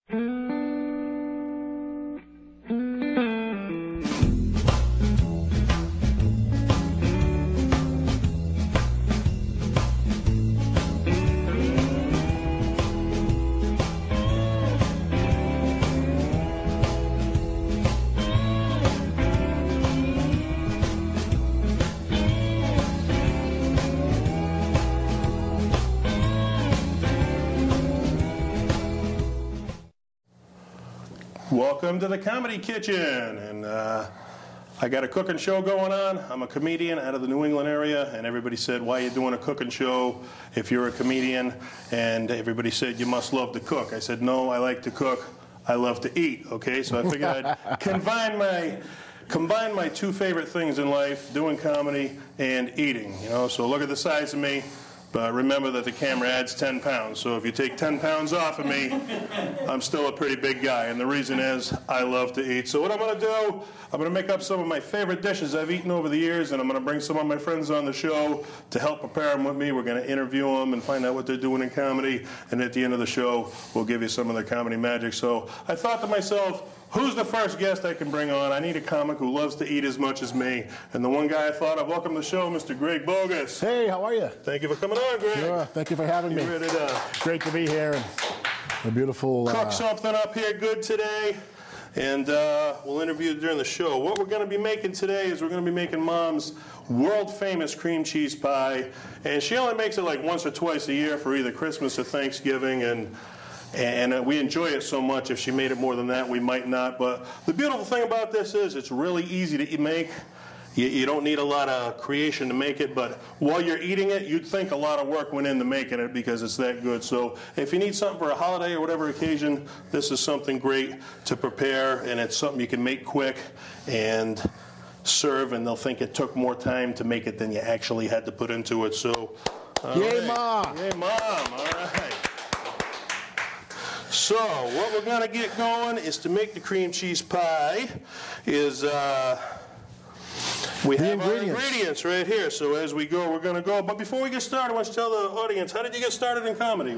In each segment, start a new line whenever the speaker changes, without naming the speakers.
Welcome to the Comedy Kitchen, and I got a cooking show going on. I'm a comedian out of the New England area, and everybody said, why are you doing a cooking show if you're a comedian? And everybody said, you must love to cook. I said, no, I like to cook. I love to eat, okay? So I figured I'd combine my two favorite things in life, doing comedy and eating, you know? So look at the size of me. But remember that the camera adds 10 pounds, so if you take 10 pounds off of me, I'm still a pretty big guy, and the reason is I love to eat. So what I'm going to do, I'm going to make up some of my favorite dishes I've eaten over the years, and I'm going to bring some of my friends on the show to help prepare them with me. We're going to interview them and find out what they're doing in comedy, and at the end of the show, we'll give you some of their comedy magic. So I thought to myself, who's the first guest I can bring on? I need a comic who loves to eat as much as me. And the one guy I thought of, welcome to the show, Mr. Greg Boggis.
Hey, how are you?
Thank you for coming on, Greg.
Sure, thank you for having me.
Ready to
great to be here. And a beautiful...
cook something up here good today, and we'll interview you during the show. What we're going to be making today is we're going to be making Mom's world-famous cream cheese pie. And she only makes it like once or twice a year for either Christmas or Thanksgiving, and we enjoy it so much. If she made it more than that, we might not. But the beautiful thing about this is it's really easy to make. You don't need a lot of creation to make it, but while you're eating it, you'd think a lot of work went into making it because it's that good. So if you need something for a holiday or whatever occasion, this is something great to prepare, and it's something you can make quick and serve, and they'll think it took more time to make it than you actually had to put into it. So,
Yay,
right.
Mom!
Yay, Mom! All right. So what we're going to get going is to make the cream cheese pie is we have our ingredients right here. So as we go, we're going to go. But before we get started, I want to tell the audience, how did you get started in comedy?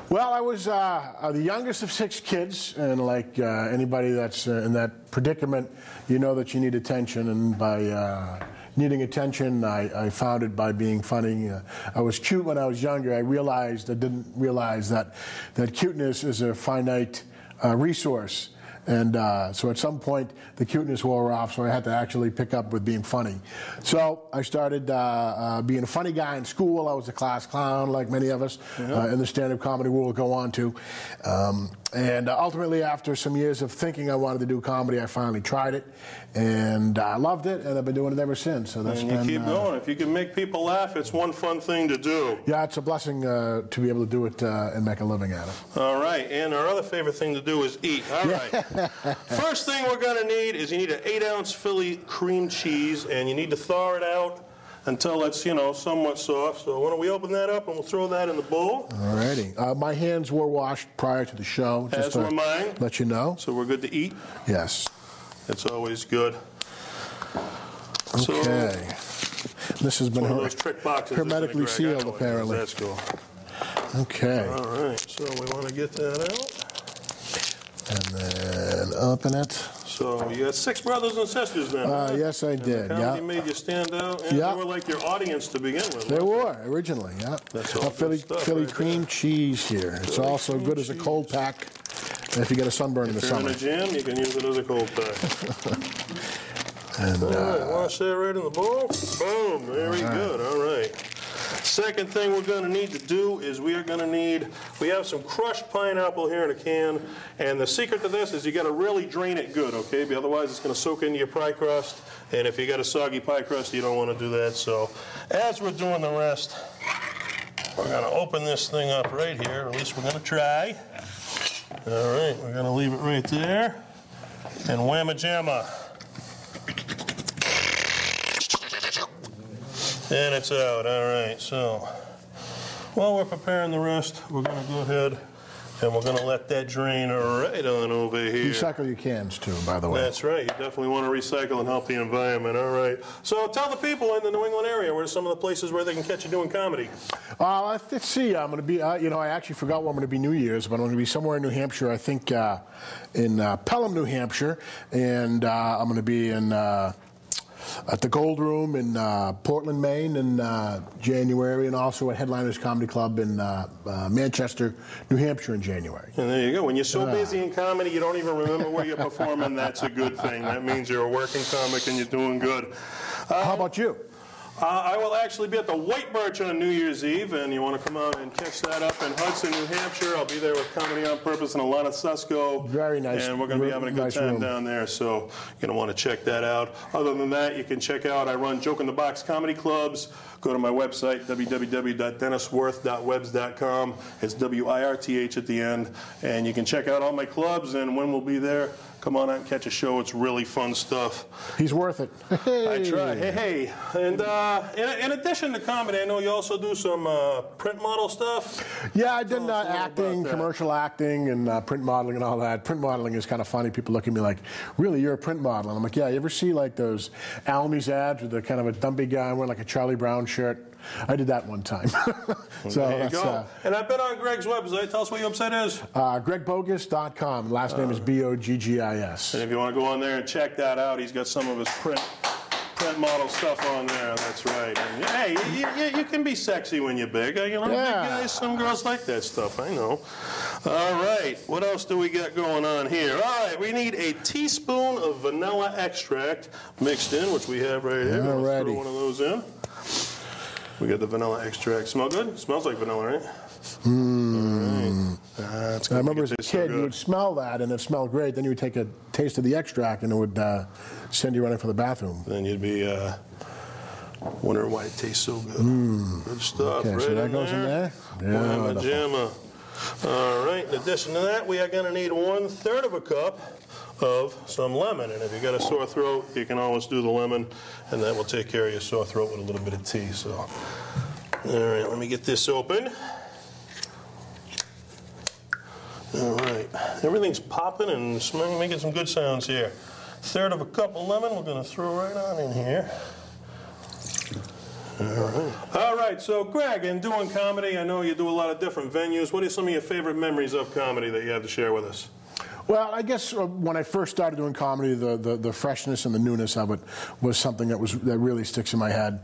Well, I was the youngest of 6 kids, and like anybody that's in that predicament, you know that you need attention, and by needing attention, I found it by being funny. I was cute when I was younger. I didn't realize that cuteness is a finite resource. And so at some point, the cuteness wore off, so I had to actually pick up with being funny. So I started being a funny guy in school. I was a class clown, like many of us in the stand-up comedy world go on to. And ultimately, after some years of thinking I wanted to do comedy, I finally tried it, and I loved it, and I've been doing it ever since. So that's
and you keep going. If you can make people laugh, it's one fun thing to do.
Yeah, it's a blessing to be able to do it and make a living at it.
All right, and our other favorite thing to do is eat. All right. First thing we're going to need is you need an 8-ounce Philly cream cheese, and you need to thaw it out until it's, somewhat soft. So why don't we open that up and we'll throw that in the bowl.
All righty. My hands were washed prior to the show.
As were mine.
Let you know.
So we're good to eat?
Yes.
It's always good.
Okay. This has been hermetically sealed, apparently.
That's cool.
Okay.
All right. So we want to get that out.
And then open it.
So you got 6 brothers and sisters then?
Yes, I did.
Comedy made you stand out, and they were like your audience to begin with.
They were originally. Yeah.
That's all
Philly
right
cream
there.
Cheese here. It's also good as a cold pack. If you get a sunburn in the summer.
If you're in a jam, you can use it as a cold pack.
And
all right, wash that right in the bowl. Boom. Very good. All right. Second thing we're going to need to do is we have some crushed pineapple here in a can, and the secret to this is you got to really drain it good, okay? But otherwise it's going to soak into your pie crust, and if you got a soggy pie crust, you don't want to do that. So as we're doing the rest, we're going to open this thing up right here, or at least we're going to try. All right, we're going to leave it right there, and whamma-jamma. And it's out. All right, so while we're preparing the rest, we're going to go ahead And we're going to let that drain right on over here.
Recycle your cans, too, by the way.
That's right. You definitely want to recycle and help the environment. All right. So tell the people in the New England area, where are some of the places where they can catch you doing comedy?
Let's see. I'm going to be, I actually forgot where I'm going to be New Year's, but I'm going to be somewhere in New Hampshire, I think in Pelham, New Hampshire. And I'm going to be at the Gold Room in Portland, Maine in January, and also at Headliners Comedy Club in Manchester, New Hampshire in January.
And there you go. When you're so busy in comedy, you don't even remember where you're performing. That's a good thing. That means you're a working comic and you're doing good.
How about you?
I will actually be at the White Birch on New Year's Eve, and you want to come out and catch that up in Hudson, New Hampshire. I'll be there with Comedy on Purpose and Alana Susko.
Very nice.
And we're going to be having a good time down there, so you're going to want to check that out. Other than that, you can check out, I run Joke in the Box comedy clubs. Go to my website, www.denniswirth.webs.com. It's W-I-R-T-H at the end. And you can check out all my clubs and when we'll be there. Come on out and catch a show. It's really fun stuff.
He's worth it.
I try. Hey. And in addition to comedy, I know you also do some print model stuff.
Yeah, I did acting, commercial acting, and print modeling and all that. Print modeling is kind of funny. People look at me like, really, you're a print model? And I'm like, yeah, you ever see like those Almy's ads with the kind of a dumpy guy wearing like a Charlie Brown shirt? I did that one time.
So there you go. And I've been on Greg's website. Tell us what your website is.
GregBoggis.com. Last name is Boggis.
And if you want to go on there and check that out, he's got some of his print model stuff on there. That's right. And, hey, you can be sexy when you're big. You know, big guys, some girls like that stuff. I know. All right. What else do we got going on here? All right. We need a teaspoon of vanilla extract mixed in, which we have right here. Let's throw one of those in. We got the vanilla extract. Smell good? Smells like vanilla, right?
All right. I remember as a kid, you would smell that, and it smelled great. Then you would take a taste of the extract, and it would send you running for the bathroom.
Then you'd be wondering why it tastes so good. Good stuff.
Okay,
right
so that goes in there?
Yeah, jamma. All right. In addition to that, we are going to need 1/3 of a cup of some lemon. And if you got a sore throat, you can always do the lemon, and that will take care of your sore throat with a little bit of tea. So, all right, let me get this open. All right, everything's popping and making some good sounds here. 1/3 of a cup of lemon we're going to throw right on in here. All right, so Greg, in doing comedy, I know you do a lot of different venues. What are some of your favorite memories of comedy that you have to share with us?
Well, I guess when I first started doing comedy, the freshness and the newness of it was something that really sticks in my head.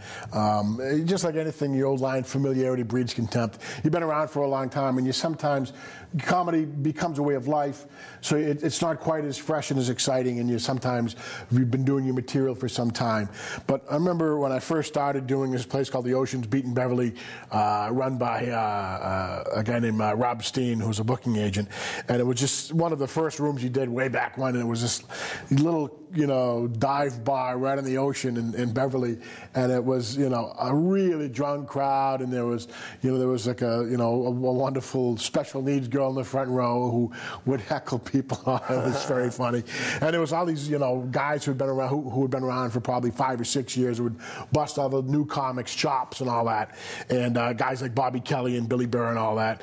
Just like anything, the old line, familiarity breeds contempt. You've been around for a long time, and comedy becomes a way of life, so it's not quite as fresh and as exciting, and you've been doing your material for some time. But I remember when I first started doing this place called the Ocean's Beat in Beverly, run by a guy named Rob Steen, who's a booking agent, and it was just one of the first rooms he did way back when, and it was this little dive bar right in the ocean in Beverly, and it was a really drunk crowd, and there was like a wonderful special needs girl in the front row who would heckle people. It was very funny, and there was all these guys who had been around for probably 5 or 6 years who would bust all the new comics' chops and all that, and guys like Bobby Kelly and Billy Burr and all that.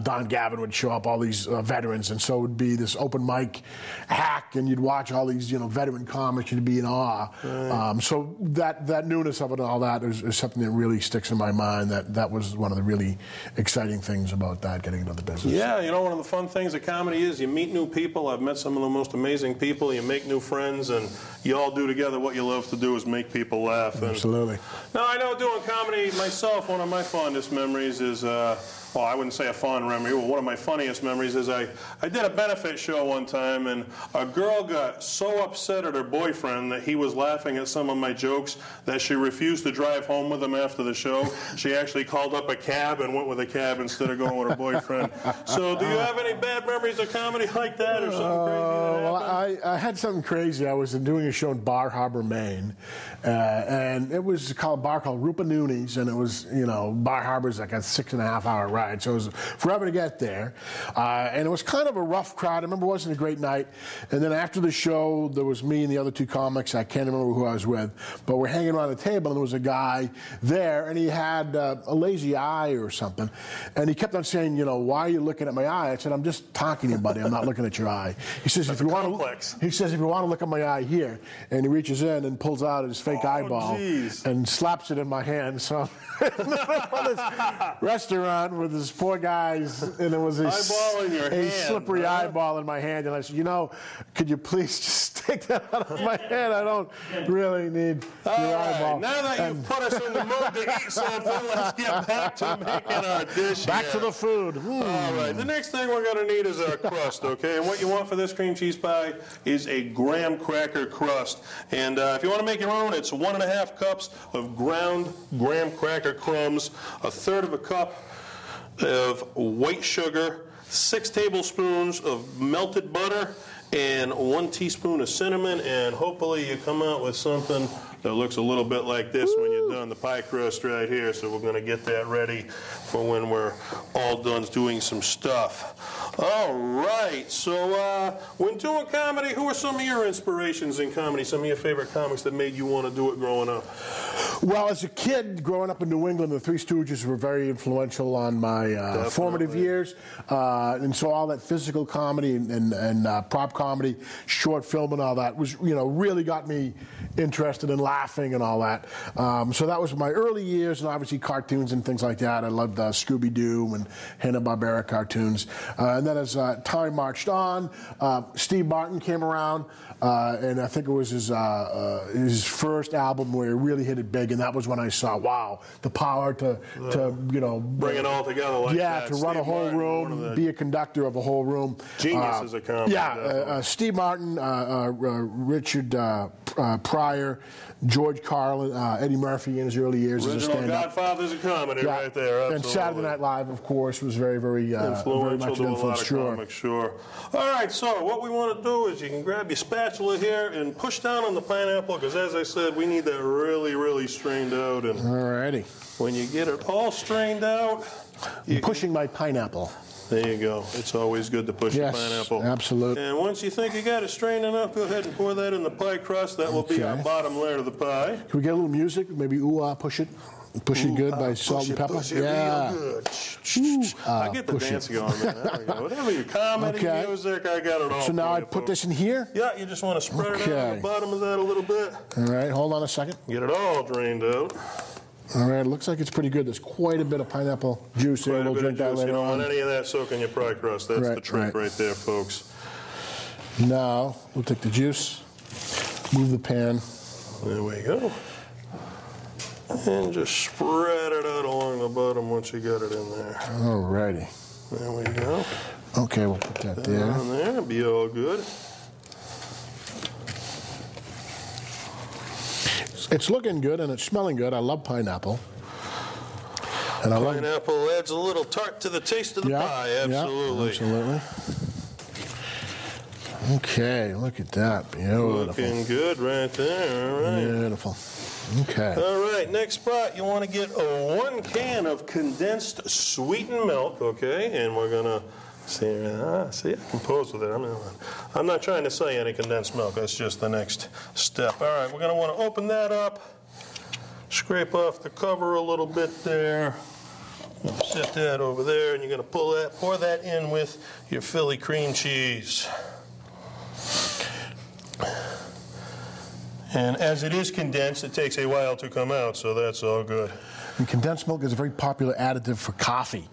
Don Gavin would show up, all these veterans, and so it would be this open mic hack, and you'd watch all these veteran comics and you'd be in awe. Right. So that newness of it and all that is something that really sticks in my mind. That was one of the really exciting things about that, getting into the business.
Yeah, one of the fun things of comedy is you meet new people. I've met some of the most amazing people. You make new friends, and you all do together what you love to do is make people laugh. And
absolutely.
Now, I know doing comedy myself, one of my fondest memories is well, I wouldn't say a fond memory. Well, one of my funniest memories is I did a benefit show one time, and a girl got so upset at her boyfriend that he was laughing at some of my jokes that she refused to drive home with him after the show. She actually called up a cab and went with a cab instead of going with her boyfriend. So do you have any bad memories of comedy like that or something crazy that happened?
Well, I had something crazy. I was doing a show in Bar Harbor, Maine, and it was called Rupa Nooney's, and it was, Bar Harbor's like a 6.5-hour ride. ride. So it was forever to get there. And it was kind of a rough crowd. I remember it wasn't a great night. And then after the show, there was me and the other two comics. I can't remember who I was with. But we're hanging around the table, and there was a guy there, and he had a lazy eye or something. And he kept on saying, you know, why are you looking at my eye? I said, I'm just talking to you, buddy. I'm not looking at your eye. He says, if you want to look at my eye here. And he reaches in and pulls out his fake eyeball and slaps it in my hand. So in this restaurant with this poor guy's, and it was a slippery eyeball in my hand. And I said, you know, could you please just take that out of my hand? I don't really need your eyeball.
Now that you've put us in the mood to eat something, let's get back to making our dish.
Back to the food.
All right, the next thing we're going to need is our crust, okay? And what you want for this cream cheese pie is a graham cracker crust. And if you want to make your own, it's 1.5 cups of ground graham cracker crumbs, 1/3 of a cup of white sugar, 6 tablespoons of melted butter, and 1 teaspoon of cinnamon, and hopefully you come out with something that looks a little bit like this when you're done. The pie crust right here, so we're going to get that ready for when we're all done doing some stuff. All right, so when doing comedy, who are some of your inspirations in comedy, some of your favorite comics that made you want to do it growing up?
Well, as a kid, growing up in New England, the Three Stooges were very influential on my formative years. And so all that physical comedy and prop comedy, short film and all that was, you know, really got me interested in laughing and all that. So that was my early years, and obviously cartoons and things like that. I loved Scooby-Doo and Hanna-Barbera cartoons. And then as time marched on, Steve Martin came around, and I think it was his first album where he really hit it big, and that was when I saw, wow, the power to you know,
bring it all together like that.
To run Steve a whole Martin, room, be a conductor of a whole room.
Genius as a comic.
Steve Martin, Richard Pryor, George Carlin, Eddie Murphy in his early years as a stand-up.
Original Godfathers of comedy right there, absolutely.
And Saturday Night Live, of course, was very, very
influential
to
a lot of comics, sure. All right, so what we want to do is you can grab your spatula here and push down on the pineapple, because as I said, we need that really, really strained out. And
alrighty.
When you get it all strained out...
I'm pushing my pineapple.
There you go. It's always good to push your pineapple.
Absolutely.
And once you think you got it strained enough, go ahead and pour that in the pie crust. That will be our bottom layer of the pie.
Can we get a little music? Maybe ooh-ah, push it. Push it good by Salt and Pepper.
Push it real good. I get the dance going, man. There we go. Whatever your comedy, music, I got it all.
So now I put this in here?
Yeah, you just want to spread it out on the bottom of that a little bit.
All right, hold on a second.
Get it all drained out.
All right, it looks like it's pretty good. There's quite a bit of pineapple juice here. We'll drink that later on.
You don't want any of that soaking your pie crust. That's the trick right there, folks.
Now, we'll take the juice, move the pan.
There we go. And just spread it out along the bottom once you got it in there.
All righty.
There we go.
Okay, we'll put that there.
On there, be all good.
It's looking good and it's smelling good. I love pineapple. And
pineapple adds a little tart to the taste of the pie. Absolutely.
Yeah, absolutely. Okay, look at that. Beautiful.
Looking good right there. All right.
Beautiful. Okay.
All right, next spot, you want to get 1 can of condensed sweetened milk, okay? And we're going to see, I can pose with it. I'm not trying to say any condensed milk. That's just the next step. All right, we're going to want to open that up, scrape off the cover a little bit there. Set that over there, and you're going to pour that in with your Philly cream cheese. And as it is condensed, it takes a while to come out, so that's all good.
And condensed milk is a very popular additive for coffee.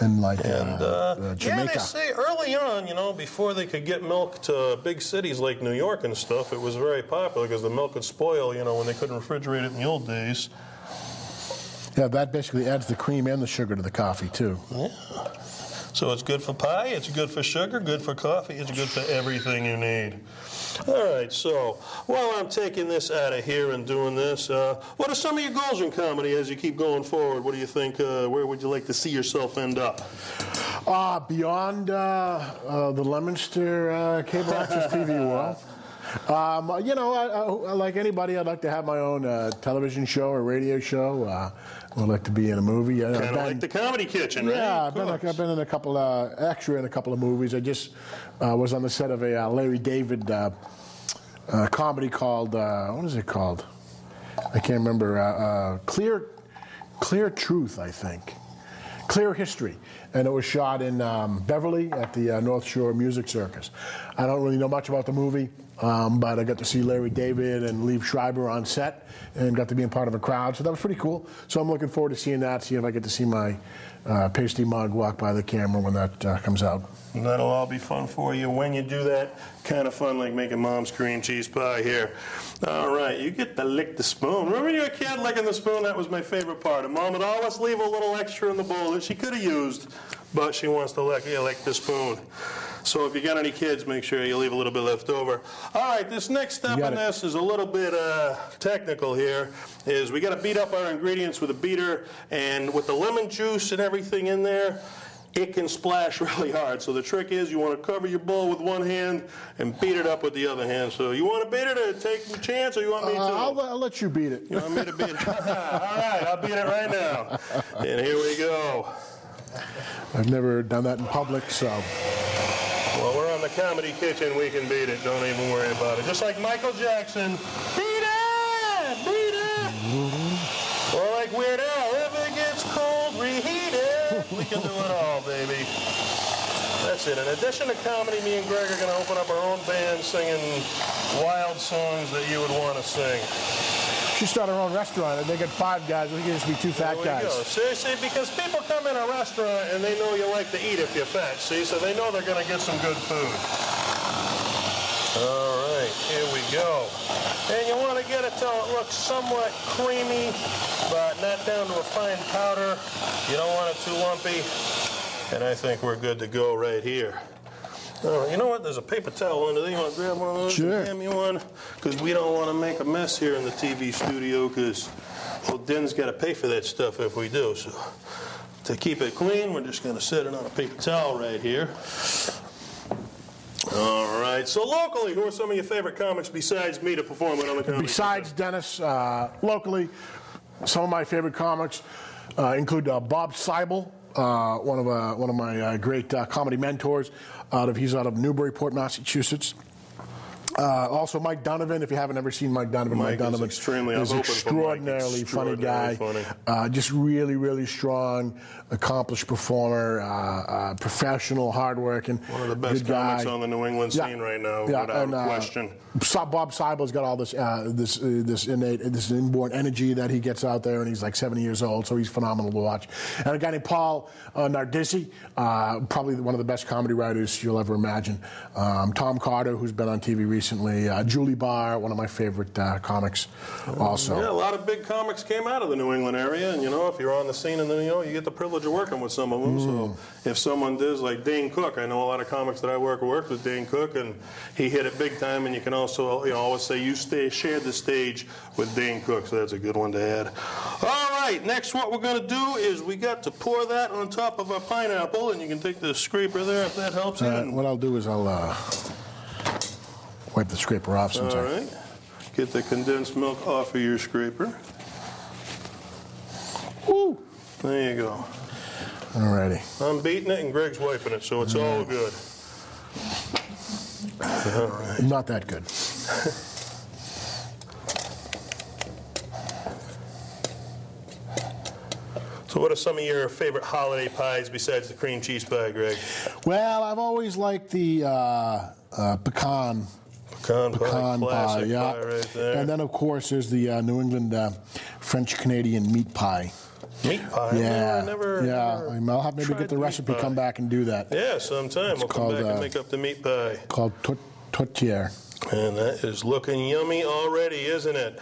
And Jamaica.
Yeah, they say early on, you know, before they could get milk to big cities like New York and stuff, it was very popular because the milk would spoil, you know, when they couldn't refrigerate it in the old days.
Yeah, that basically adds the cream and the sugar to the coffee, too.
Yeah. So it's good for pie, it's good for sugar, good for coffee, it's good for everything you need. All right, so while I'm taking this out of here and doing this, what are some of your goals in comedy as you keep going forward? What do you think, where would you like to see yourself end up?
Beyond the Leominster Cable Access TV world. You know, like anybody, I'd like to have my own television show or radio show. I'd like to be in a movie.
Kind of like the Comedy Kitchen, right?
Yeah, I've been in a couple extra in a couple of movies. I just was on the set of a Larry David comedy called what is it called? I can't remember. Clear Truth, I think. Clear History, and it was shot in Beverly at the North Shore Music Circus. I don't really know much about the movie, but I got to see Larry David and Liev Schreiber on set and got to be a part of a crowd, so that was pretty cool. So I'm looking forward to seeing that, see if I get to see my pasty mug walk by the camera when that comes out.
And that'll all be fun for you when you do that. Kind of fun like making Mom's cream cheese pie here. All right, you get to lick the spoon. Remember when you were a kid licking the spoon? That was my favorite part. And Mom would always leave a little extra in the bowl that she could have used, but she wants to lick the spoon. So if you got any kids, make sure you leave a little bit left over. All right, this next step in this is a little bit technical here. Is we got to beat up our ingredients with a beater, and with the lemon juice and everything in there, it can splash really hard. So the trick is you want to cover your bowl with one hand and beat it up with the other hand. So you want to beat it or take a chance, or you want me to?
I'll let you beat it.
You want me to beat it? All right, I'll beat it right now. And here we go.
I've never done that in public, so.
Well, we're on the Comedy Kitchen. We can beat it. Don't even worry about it. Just like Michael Jackson. Beat it! Beat it! Mm-hmm. Or like Weird Al. If it gets cold, reheat it. We can do it all, baby. That's it. In addition to comedy, me and Greg are going to open up our own band singing wild songs that you would want to sing.
She started her own restaurant, and they got 5 guys. We can just be 2 fat guys.
Go. See, because people come in a restaurant and they know you like to eat if you're fat, see? So they know they're going to get some good food. All right, here we go. And you want to get it till it looks somewhat creamy, but not down to a fine powder. You don't want it too lumpy. And I think we're good to go right here. Oh, you know what? There's a paper towel under there. You want to grab one of those?
Sure.
Give me one. Because we don't want to make a mess here in the TV studio, because Den's got to pay for that stuff if we do. So to keep it clean, we're just going to set it on a paper towel right here. All right. So locally, who are some of your favorite comics besides me to perform it on the Comedy
Besides Dennis, locally, some of my favorite comics include Bob Seibel, one of my great comedy mentors. He's out of Newburyport, Massachusetts. Also, Mike Donovan. If you haven't ever seen Mike Donovan, Mike Donovan is extraordinarily funny guy. Just really, really strong, accomplished performer, professional, hardworking.
One of the best comics on the New England scene right now, without question.
Bob Seibel's got all this inborn energy that he gets out there, and he's like 70 years old, so he's phenomenal to watch. And a guy named Paul Nardizzi, probably one of the best comedy writers you'll ever imagine. Tom Carter, who's been on TV recently. Julie Barr, one of my favorite comics also.
Yeah, a lot of big comics came out of the New England area, and if you're on the scene, and then you get the privilege of working with some of them. So if someone does, like Dane Cook, I know a lot of comics that I worked with Dane Cook, and he hit it big time. And you can also always say you shared the stage with Dane Cook, so that's a good one to add. All right, next what we're going to do is we got to pour that on top of our pineapple, and you can take the scraper there if that helps you.
What I'll do is I'll wipe the scraper off.
All right, get the condensed milk off of your scraper.
Woo!
There you go.
All righty.
I'm beating it and Greg's wiping it, so it's all good. All right.
Not that good.
So what are some of your favorite holiday pies besides the cream cheese pie, Greg?
Well, I've always liked the pecan pie, yeah.
Pie right there.
And then, of course, there's the New England French-Canadian meat pie.
Meat pie?
Yeah,
Never
I'll have maybe get the recipe, come back and do that.
Yeah, sometime we'll come back and make up the meat pie.
Called tourtière.
And that is looking yummy already, isn't it?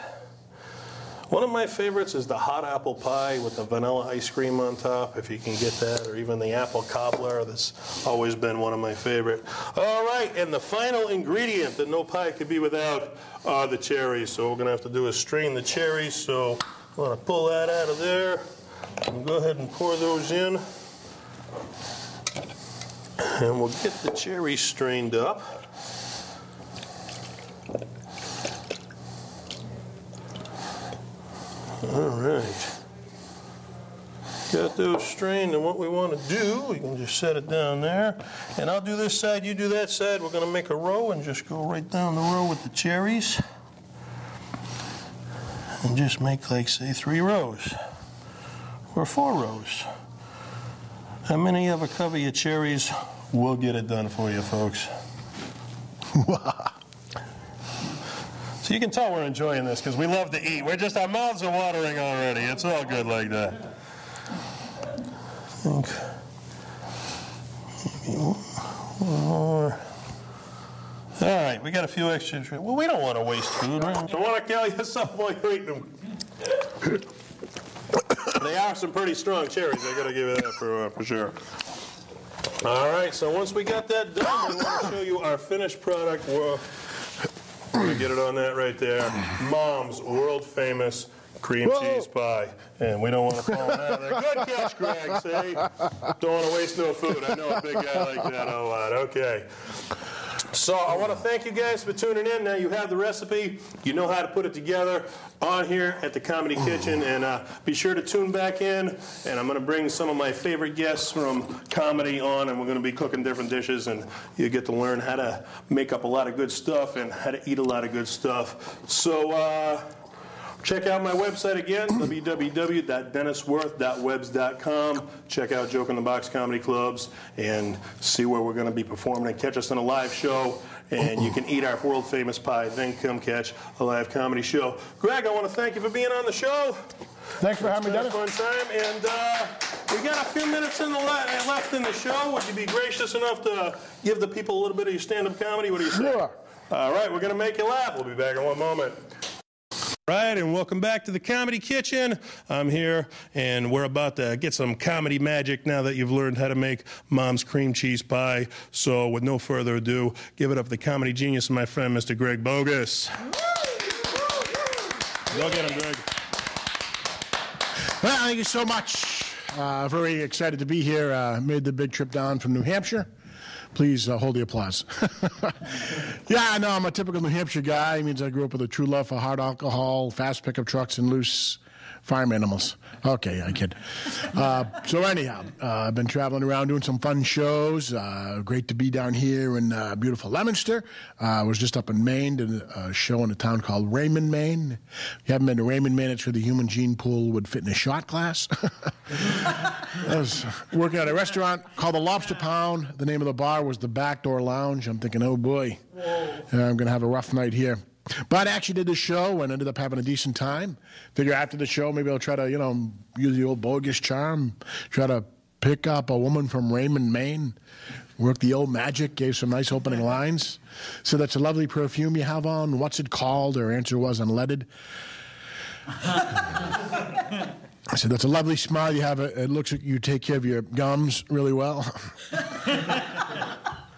One of my favorites is the hot apple pie with the vanilla ice cream on top, if you can get that, or even the apple cobbler. That's always been one of my favorite. All right, and the final ingredient that no pie could be without are the cherries. So what we're going to have to do is strain the cherries. So I want to pull that out of there. And go ahead and pour those in. And we'll get the cherries strained up. All right. Got those strained, and what we want to do, we can just set it down there. And I'll do this side, you do that side. We're going to make a row and just go right down the row with the cherries. And just make, like, say, 3 rows. Or 4 rows. How many of a cover your cherries? We'll get it done for you, folks. So you can tell we're enjoying this because we love to eat. Our mouths are watering already. It's all good like that. I think maybe one more. All right, we got a few extra. Well, we don't want to waste food. Right? I want to tell you something while you're eating them. They are some pretty strong cherries. I got to give you that for sure. All right, so once we got that done, we want to show you our finished product. We're going to get it on that right there. Mom's world-famous cream cheese pie. And we don't want to fall out of there. Good catch, Greg, see? Don't want to waste no food. I know a big guy like that a lot. Okay. So I want to thank you guys for tuning in. Now you have the recipe. You know how to put it together on here at the Comedy Kitchen. And be sure to tune back in. And I'm going to bring some of my favorite guests from comedy on. And we're going to be cooking different dishes. And you get to learn how to make up a lot of good stuff and how to eat a lot of good stuff. So check out my website again, www.denniswirth.webs.com. Check out Joke in the Box Comedy Clubs and see where we're going to be performing and catch us on a live show. And you can eat our world-famous pie, then come catch a live comedy show. Greg, I want to thank you for being on the show.
Thanks for having me, Dennis.
Fun time. And we got a few minutes left in the show. Would you be gracious enough to give the people a little bit of your stand-up comedy? What do you say?
Sure.
All right, we're going to make you laugh. We'll be back in one moment. Right, and welcome back to the Comedy Kitchen. I'm here, and we're about to get some comedy magic now that you've learned how to make Mom's cream cheese pie. So with no further ado, give it up to the comedy genius and my friend, Mr. Greg Boggis. Go get him, Greg.
Well, thank you so much. Very excited to be here. Made the big trip down from New Hampshire. Please hold the applause. Yeah, no, I'm a typical New Hampshire guy. It means I grew up with a true love for hard alcohol, fast pickup trucks, and loose farm animals. Okay, I kid. So anyhow, I've been traveling around doing some fun shows. Great to be down here in beautiful Leominster. I was just up in Maine, did a show in a town called Raymond, Maine. If you haven't been to Raymond, Maine, it's where the human gene pool would fit in a shot glass. I was working at a restaurant called the Lobster Pound. The name of the bar was the Backdoor Lounge. I'm thinking, oh boy, I'm going to have a rough night here. But I actually did the show and ended up having a decent time. Figure after the show, maybe I'll try to, use the old Boggis charm, try to pick up a woman from Raymond, Maine, work the old magic, gave some nice opening lines. So that's a lovely perfume you have on. What's it called? Her answer was unleaded. I said, that's a lovely smile you have. It looks like you take care of your gums really well.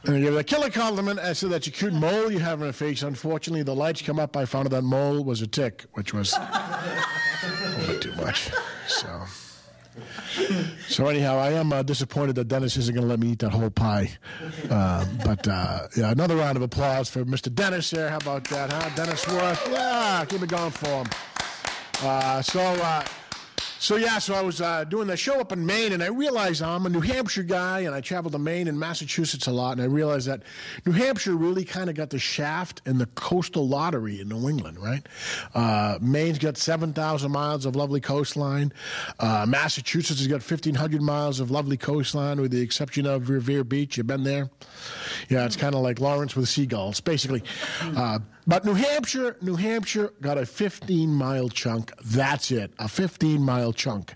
And I gave her a killer compliment. I said, that's a cute mole you have on her face. Unfortunately, the lights come up. I found out that mole was a tick, which was a little too much. So anyhow, I am disappointed that Dennis isn't going to let me eat that whole pie. But another round of applause for Mr. Dennis here. How about that, huh? Dennis Wirth. Yeah, keep it going for him. So I was doing the show up in Maine, and I realized I'm a New Hampshire guy, and I traveled to Maine and Massachusetts a lot, and I realized that New Hampshire really kind of got the shaft in the coastal lottery in New England, right? Maine's got 7,000 miles of lovely coastline. Massachusetts has got 1,500 miles of lovely coastline, with the exception of Revere Beach. You been there? Yeah, it's kind of like Lawrence with seagulls, basically. But New Hampshire got a 15-mile chunk. That's it, a 15-mile chunk.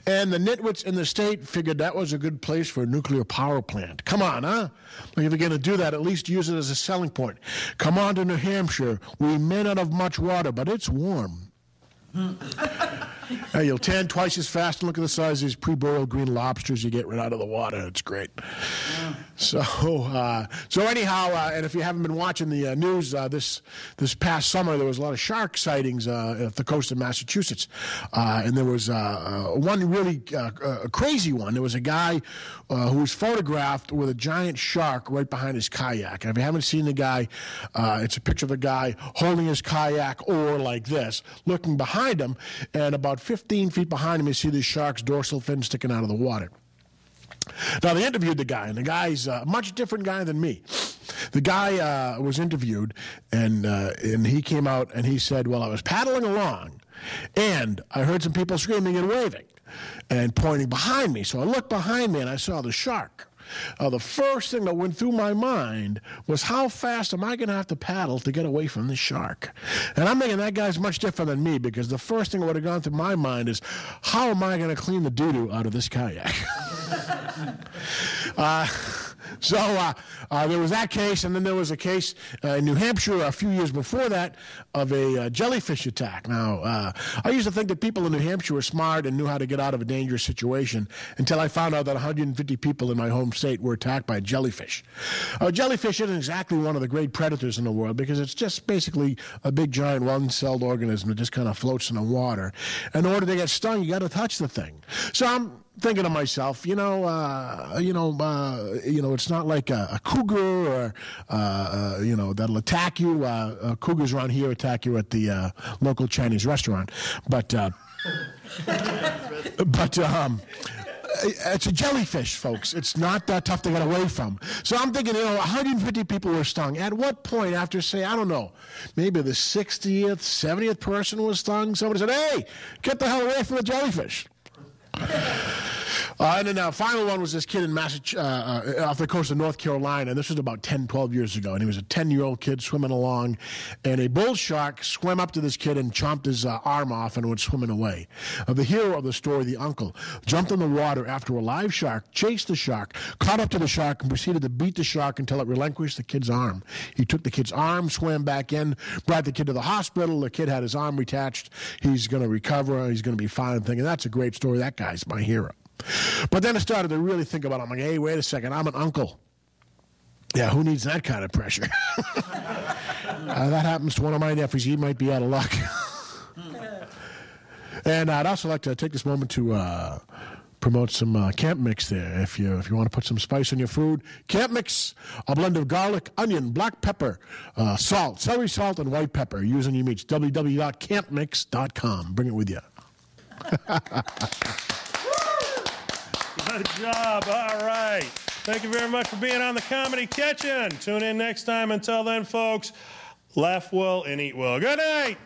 And the nitwits in the state figured that was a good place for a nuclear power plant. Come on, huh? If you're going to do that, at least use it as a selling point. Come on to New Hampshire. We may not have much water, but it's warm. Hey, you'll tan twice as fast, and look at the size of these pre-boiled green lobsters you get right out of the water. It's great. So anyhow, and if you haven't been watching the news this past summer, there was a lot of shark sightings off the coast of Massachusetts, and there was one really crazy one. There was a guy who was photographed with a giant shark right behind his kayak. And if you haven't seen the guy, it's a picture of the guy holding his kayak oar like this, looking behind him, and about 15 feet behind him, you see the shark's dorsal fin sticking out of the water. Now, they interviewed the guy, and the guy's a much different guy than me. The guy was interviewed, and he came out and he said, well, I was paddling along, and I heard some people screaming and waving and pointing behind me. So I looked behind me, and I saw the shark. The first thing that went through my mind was, how fast am I going to have to paddle to get away from this shark? And I'm thinking that guy's much different than me, because the first thing that would have gone through my mind is, how am I going to clean the doo-doo out of this kayak? So there was that case, and then there was a case in New Hampshire a few years before that of a jellyfish attack. Now, I used to think that people in New Hampshire were smart and knew how to get out of a dangerous situation until I found out that 150 people in my home state were attacked by jellyfish. Jellyfish isn't exactly one of the great predators in the world, because it's just basically a big, giant, one-celled organism that just kind of floats in the water. In order to get stung, you got to touch the thing. So I'm thinking to myself, it's not like a cougar or that'll attack you. Cougars around here attack you at the local Chinese restaurant, but it's a jellyfish, folks. It's not that tough to get away from. So I'm thinking, 150 people were stung. At what point, after, say, I don't know, maybe the 60th, 70th person was stung, somebody said, hey, get the hell away from the jellyfish. And then the final one was this kid in Massachusetts, off the coast of North Carolina, and this was about 10, 12 years ago, and he was a 10-year-old kid swimming along, and a bull shark swam up to this kid and chomped his arm off and went swimming away. The hero of the story, the uncle, jumped in the water after a live shark, chased the shark, caught up to the shark, and proceeded to beat the shark until it relinquished the kid's arm. He took the kid's arm, swam back in, brought the kid to the hospital. The kid had his arm retouched. He's going to recover. He's going to be fine. I'm thinking, that's a great story. That guy's my hero. But then I started to really think about it. I'm like, hey, wait a second, I'm an uncle. Yeah, who needs that kind of pressure? That happens to one of my nephews. He might be out of luck. And I'd also like to take this moment to promote some Camp Mix there. If you want to put some spice in your food, Camp Mix, a blend of garlic, onion, black pepper, salt, celery salt, and white pepper. Using your meats, www.campmix.com. Bring it with you.
Good job. All right. Thank you very much for being on the Comedy Kitchen. Tune in next time. Until then, folks, laugh well and eat well. Good night.